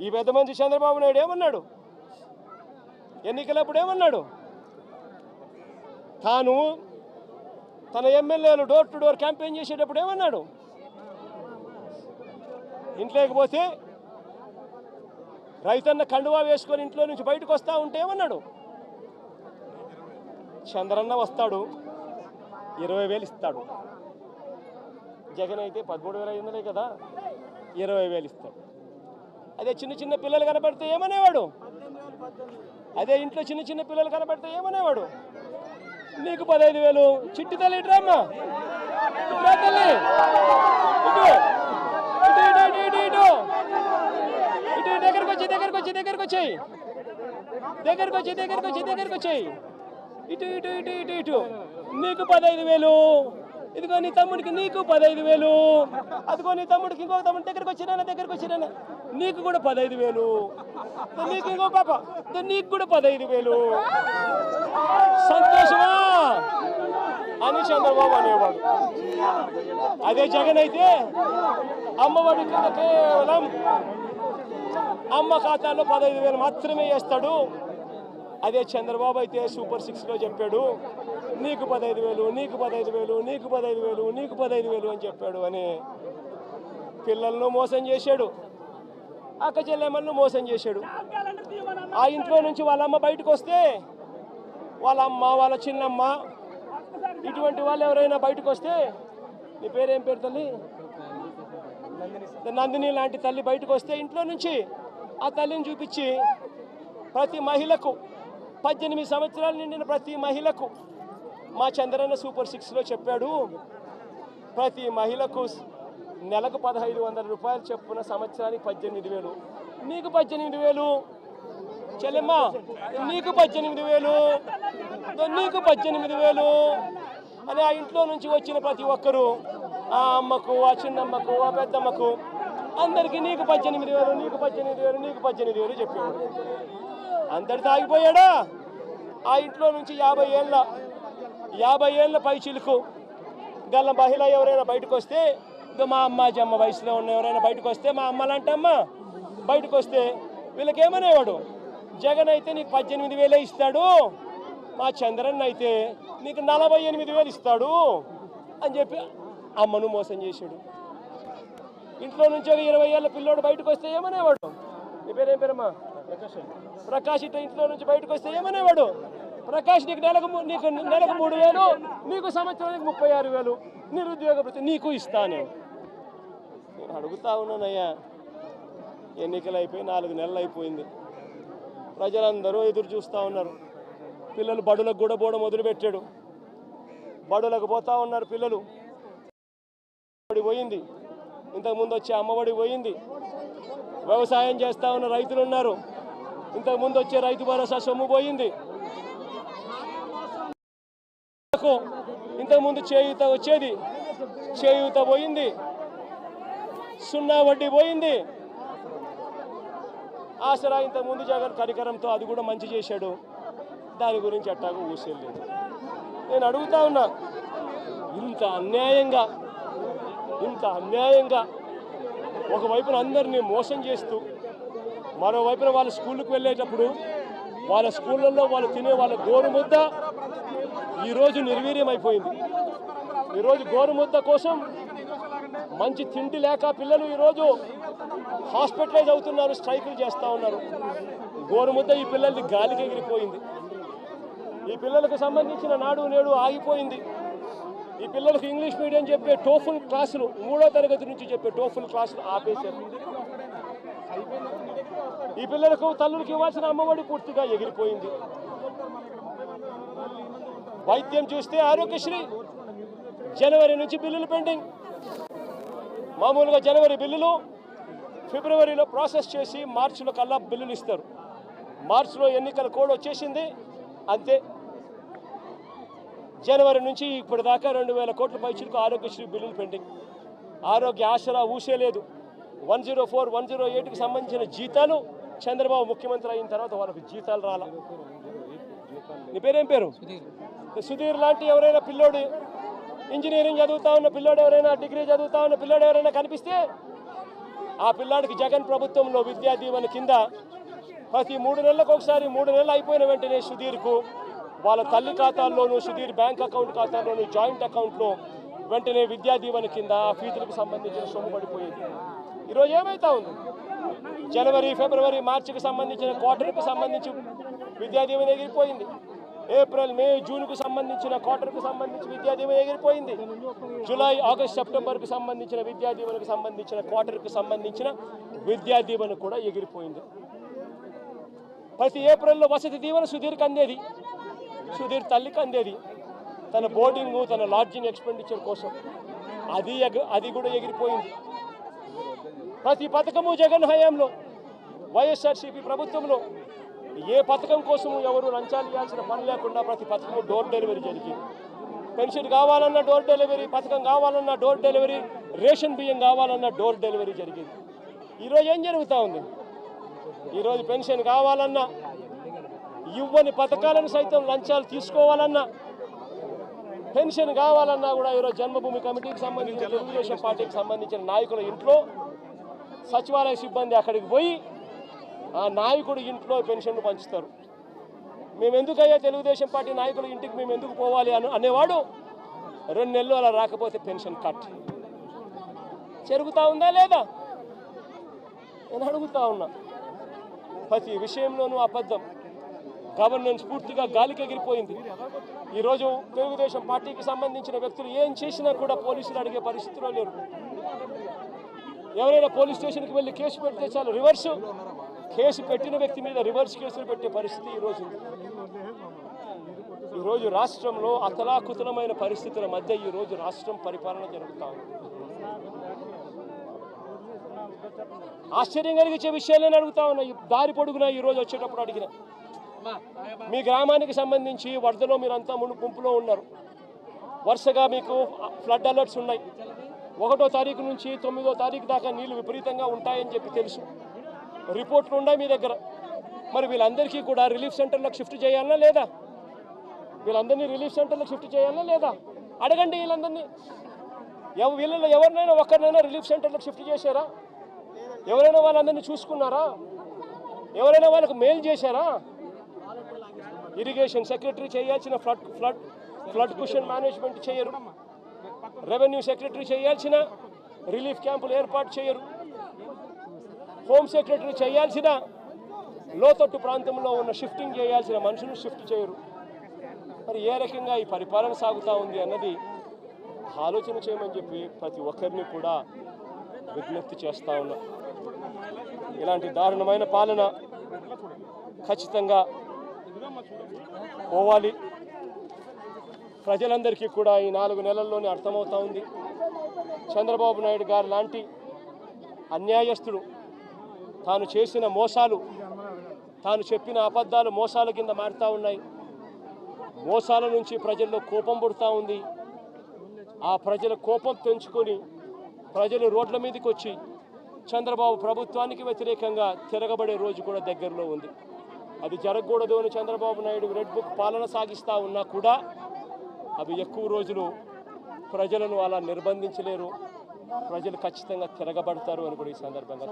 ఈ పెద్ద మంత్రి చంద్రబాబు నాయుడు ఏమన్నాడు? ఎన్నికలప్పుడు ఏమన్నాడు? తాను తన ఎమ్మెల్యేలు డోర్ టు డోర్ క్యాంపెయిన్ చేసేటప్పుడు ఏమన్నాడు? ఇంట్లోకి పోతే రైతన్న కండువా వేసుకొని ఇంట్లో నుంచి బయటకు వస్తూ ఉంటే ఏమన్నాడు? చంద్రన్న వస్తాడు 20,000 ఇస్తాడు. జగన్ అయితే 13,500 కదా, 20,000 ఇస్తాడు. అదే చిన్న చిన్న పిల్లలు కనబడితే ఏమనేవాడు? అదే ఇంట్లో చిన్న చిన్న పిల్లలు కనబడితే ఏమనేవాడు? నీకు 15,000. చిట్టి తల్లి ఇట్రామ్మా, ఇట్రా తల్లి, ఇటు ఇటు ఇటు ఇటు ఇటు ఇటు దగ్గరకు వచ్చి దగ్గరకు వచ్చి దగ్గరకు వచ్చాయి దగ్గరకు వచ్చి దగ్గరకు వచ్చి దగ్గరకు వచ్చాయి ఇటు ఇటు ఇటు ఇటు ఇటు నీకు 15,000. ఇదిగో నీ తమ్ముడికి నీకు 15,000. అదిగో నీ తమ్ముడికి ఇంకొక తమ్ముడి దగ్గరకు వచ్చినా నీకు కూడా 15,000. నీకు ఇంకో పాప నీకు కూడా 15,000. సంతోషమా అని చంద్రబాబు అనేవాడు. అదే జగన్ అయితే అమ్మఒడి కింద కేవలం అమ్మ ఖాతాలో 15,000 మాత్రమే వేస్తాడు. అదే చంద్రబాబు అయితే సూపర్ 6లో చెప్పాడు నీకు 15,000, నీకు 15,000, నీకు 15,000, నీకు 15,000 అని చెప్పాడు. అని పిల్లలను మోసం చేశాడు, అక్క చెల్లెమ్మలను మోసం చేశాడు. ఆ ఇంట్లో నుంచి వాళ్ళ అమ్మ బయటకు వస్తే వాళ్ళ అమ్మ, వాళ్ళ చిన్నమ్మ, ఇటువంటి వాళ్ళు ఎవరైనా బయటకు వస్తే, నీ పేరేం పేరు తల్లి? నందిని లాంటి తల్లి బయటకు వస్తే ఇంట్లో నుంచి ఆ తల్లిని చూపించి ప్రతి మహిళకు 18 సంవత్సరాలు నిండిన ప్రతి మహిళకు మా చంద్రన్న సూపర్ 6లో చెప్పాడు ప్రతి మహిళకు నెలకు 1,500 రూపాయలు చెప్పున సంవత్సరానికి 18,000. నీకు 18,000 చెల్లెమ్మ, నీకు 18,000, నీకు 18,000 అని ఆ ఇంట్లో నుంచి వచ్చిన ప్రతి ఒక్కరూ ఆ అమ్మకు, ఆ చిన్నమ్మకు, ఆ పెద్దమ్మకు అందరికీ నీకు 18,000, నీకు 18,000, నీకు 18,000 చెప్పేవాడు. అందరితో ఆగిపోయాడా? ఆ ఇంట్లో నుంచి 50 ఏళ్ళ పై చిలుకు గల్ల మహిళ ఎవరైనా బయటకు వస్తే, మా అమ్మ వయసులో ఉన్న ఎవరైనా బయటకు వస్తే, మా అమ్మలంటే అమ్మ బయటకు వస్తే వీళ్ళకేమనేవాడు? జగన్ అయితే నీకు 18,000 ఇస్తాడు, మా చంద్రన్ అయితే నీకు 48,000 ఇస్తాడు అని చెప్పి అమ్మను మోసం చేశాడు. ఇంట్లో నుంచి ఒక 20 ఏళ్ళ పిల్లోడు బయటకు వస్తే ఏమనేవాడు? నీ పేరేం పేరమ్మా? ప్రకాష్. ఇట్లా ఇంట్లో నుంచి బయటకు వస్తే ఏమనేవాడు? ప్రకాష్ నీకు నెలకు 3,000, నీకు సంవత్సరానికి 36,000 నిరుద్యోగ వృత్తి నీకు ఇస్తాను. నేను అడుగుతా ఉన్నానయ్యా, ఎన్నికలు అయిపోయి 4 నెలలు అయిపోయింది. ప్రజలందరూ ఎదురు చూస్తూ ఉన్నారు. పిల్లలు బడులకు కూడా పోవడం మొదలుపెట్టాడు. బడులకు పోతా ఉన్నారు పిల్లలు. బడి పోయింది, ఇంతకుముందు వచ్చే అమ్మఒడి పోయింది. వ్యవసాయం చేస్తూ ఉన్న రైతులు ఉన్నారు, ఇంతకుముందు వచ్చే రైతు భరోసా సొమ్ము పోయింది. ఇంతకుముందు చేయూత వచ్చేది, చేయూత పోయింది. 0 వడ్డీ పోయింది. ఆసరా ఇంతకుముందు జగన్ కరికరంతో అది కూడా మంచి చేశాడు. దాని గురించి అట్టాగా ఊసేయలేదు. నేను అడుగుతా ఉన్నా, ఇంత అన్యాయంగా ఒకవైపున అందరినీ మోసం చేస్తూ, మరోవైపున వాళ్ళ స్కూళ్ళకు వెళ్ళేటప్పుడు వాళ్ళ స్కూళ్ళల్లో వాళ్ళు తినే వాళ్ళ గోరుముద్ద ఈరోజు నిర్వీర్యం అయిపోయింది. ఈరోజు గోరుముద్ద కోసం మంచి తిండి లేక పిల్లలు ఈరోజు హాస్పిటలైజ్ అవుతున్నారు, స్ట్రైకులు చేస్తూ ఉన్నారు. గోరుముద్ద ఈ పిల్లలది గాలికి ఎగిరిపోయింది. ఈ పిల్లలకు సంబంధించిన నాడు నేడు ఆగిపోయింది. ఈ పిల్లలకు ఇంగ్లీష్ మీడియం చెప్పే టోఫుల్ క్లాసులు, 3వ తరగతి నుంచి చెప్పే టోఫుల్ క్లాసులు ఆపేశారు. ఈ పిల్లలకు తల్లులకు ఇవ్వాల్సిన అమ్మఒడి పూర్తిగా ఎగిరిపోయింది. వైద్యం చూస్తే ఆరోగ్యశ్రీ జనవరి నుంచి బిల్లులు పెండింగ్. మామూలుగా జనవరి బిల్లులు ఫిబ్రవరిలో ప్రాసెస్ చేసి మార్చిలో కల్లా బిల్లులు ఇస్తారు. మార్చిలో ఎన్నికల కోడ్ వచ్చేసింది, అంతే. జనవరి నుంచి ఇప్పటిదాకా 2,000 కోట్ల పైచిలకు ఆరోగ్యశ్రీ బిల్లులు పెండింగ్. ఆరోగ్య ఆసరా ఊసేలేదు. 104, 108కి సంబంధించిన జీతాలు చంద్రబాబు ముఖ్యమంత్రి అయిన తర్వాత వాళ్ళకి జీతాలు రాలా. నీ పేరేం పేరు? సుధీర్ లాంటి ఎవరైనా పిల్లోడు, ఇంజనీరింగ్ చదువుతా ఉన్న పిల్లోడు ఎవరైనా, డిగ్రీ చదువుతా ఉన్న పిల్లోడు ఎవరైనా కనిపిస్తే ఆ పిల్లాడికి జగన్ ప్రభుత్వంలో విద్యా దీవెన కింద ప్రతి 3 నెలలకు ఒకసారి 3 నెలలు అయిపోయిన వెంటనే సుధీర్కు వాళ్ళ తల్లి ఖాతాల్లోనూ సుధీర్ బ్యాంక్ అకౌంట్ ఖాతాల్లోనూ జాయింట్ అకౌంట్లో వెంటనే విద్యా దీవెన కింద ఫీజులకు సంబంధించిన సొమ్ము పడిపోయేది. ఈరోజు ఏమైతా ఉంది? జనవరి, ఫిబ్రవరి, మార్చికి సంబంధించిన క్వార్టర్కి సంబంధించి విద్యా దీవెన ఎగిరిపోయింది. ఏప్రిల్, మే, జూన్కు సంబంధించిన క్వార్టర్కి సంబంధించి విద్యా దీవెన ఎగిరిపోయింది. జూలై, ఆగస్ట్, సెప్టెంబర్కి సంబంధించిన విద్యా దీవెనకు సంబంధించిన క్వార్టర్కి సంబంధించిన విద్యా దీవెన కూడా ఎగిరిపోయింది. ప్రతి ఏప్రిల్లో వసతి దీవెన సుధీర్కి అందేది, సుధీర్ తల్లికి అందేది తన బోర్డింగు, తన లాడ్జింగ్ ఎక్స్పెండిచర్ కోసం. అది కూడా ఎగిరిపోయింది. ప్రతి పథకము జగన్ హయాంలో, వైఎస్ఆర్సీపీ ప్రభుత్వంలో ఏ పథకం కోసము ఎవరు లంచాలు ఇవ్వాల్సిన పని లేకుండా ప్రతి పథకము డోర్ డెలివరీ జరిగింది. పెన్షన్ కావాలన్నా డోర్ డెలివరీ, పథకం కావాలన్నా డోర్ డెలివరీ, రేషన్ బియ్యం కావాలన్నా డోర్ డెలివరీ జరిగింది. ఈరోజు ఏం జరుగుతూ ఉంది? ఈరోజు పెన్షన్ కావాలన్నా, ఇవ్వని పథకాలను సైతం లంచాలు తీసుకోవాలన్నా, పెన్షన్ కావాలన్నా కూడా ఈరోజు జన్మభూమి కమిటీకి సంబంధించిన, తెలుగుదేశం పార్టీకి సంబంధించిన నాయకుల ఇంట్లో సచివాలయ సిబ్బంది అక్కడికి పోయి ఆ నాయకుడు ఇంట్లో పెన్షన్లు పంచుతారు. మేము ఎందుకయ్యా తెలుగుదేశం పార్టీ నాయకుల ఇంటికి మేము ఎందుకు పోవాలి అనేవాడు 2 నెలలు అలా రాకపోతే పెన్షన్ కట్. జరుగుతూ ఉందా లేదా? నేను అడుగుతా ఉన్నా. ప్రతి విషయంలోనూ అబద్ధం. గవర్నెన్స్ పూర్తిగా గాలికి ఎగిరిపోయింది. ఈరోజు తెలుగుదేశం పార్టీకి సంబంధించిన వ్యక్తులు ఏం చేసినా కూడా పోలీసులు అడిగే పరిస్థితిలో లేరు. ఎవరైనా పోలీస్ స్టేషన్కి వెళ్ళి కేసు పెడితే చాలు, రివర్సు కేసు పెట్టిన వ్యక్తి మీద రివర్స్ కేసులు పెట్టే పరిస్థితి ఈరోజు. ఈరోజు రాష్ట్రంలో అతలాకుతలమైన పరిస్థితుల మధ్య ఈరోజు రాష్ట్రం పరిపాలన జరుగుతూ ఉంది. ఆశ్చర్యం కలిగించే విషయాలను అడుగుతా ఉన్నా. దారి పొడుగునా ఈరోజు వచ్చేటప్పుడు అడిగిన, మీ గ్రామానికి సంబంధించి వరదలో మీరంతా ముంపులో ఉన్నారు. వరుసగా మీకు ఫ్లడ్ అలర్ట్స్ ఉన్నాయి. 1వ తారీఖు నుంచి 9వ తారీఖు దాకా నీళ్లు విపరీతంగా ఉంటాయని చెప్పి తెలుసు. రిపోర్ట్లు ఉన్నాయి మీ దగ్గర. మరి వీళ్ళందరికీ కూడా రిలీఫ్ సెంటర్లకు షిఫ్ట్ చేయాలన్నా లేదా? వీళ్ళందరినీ రిలీఫ్ సెంటర్లకు షిఫ్ట్ చేయాలన్నా లేదా? అడగండి వీళ్ళందరినీ. వీళ్ళలో ఎవరినైనా ఒక్కరినైనా రిలీఫ్ సెంటర్లకు షిఫ్ట్ చేశారా? ఎవరైనా వాళ్ళందరినీ చూసుకున్నారా? ఎవరైనా వాళ్ళకు మెయిల్ చేశారా? ఇరిగేషన్ సెక్రటరీ చేయాల్సిన ఫ్లడ్ కుషన్ మేనేజ్మెంట్ చేయరు. రెవెన్యూ సెక్రటరీ చేయాల్సిన రిలీఫ్ క్యాంపులు ఏర్పాటు చేయరు. హోమ్ సెక్రటరీ చేయాల్సిన లోతట్టు ప్రాంతంలో ఉన్న షిఫ్టింగ్ చేయాల్సిన మనుషులు షిఫ్ట్ చేయరు. మరి ఏ రకంగా ఈ పరిపాలన సాగుతూ ఉంది అన్నది ఆలోచన చేయమని చెప్పి ప్రతి ఒక్కరిని కూడా విజ్ఞప్తి చేస్తూ ఉన్నా. ఇలాంటి దారుణమైన పాలన ఖచ్చితంగా పోవాలి. ప్రజలందరికీ కూడా ఈ 4 నెలల్లోనే అర్థమవుతూ ఉంది. చంద్రబాబు నాయుడు గారు లాంటి అన్యాయస్తుడు తాను చేసిన మోసాలు, తాను చెప్పిన అబద్ధాలు మోసాల కింద మారుతూ ఉన్నాయి. మోసాల నుంచి ప్రజల్లో కోపం పుడుతూ ఉంది. ఆ ప్రజల కోపం పెంచుకొని ప్రజలు రోడ్ల మీదకి వచ్చి చంద్రబాబు ప్రభుత్వానికి వ్యతిరేకంగా తిరగబడే రోజు కూడా దగ్గరలో ఉంది. అది జరగకూడదు అని చంద్రబాబు నాయుడు రెడ్ బుక్ పాలన సాగిస్తూ ఉన్నా కూడా అవి ఎక్కువ రోజులు ప్రజలను అలా నిర్బంధించలేరు. ప్రజలు ఖచ్చితంగా తిరగబడతారు అని కూడా ఈ సందర్భంగా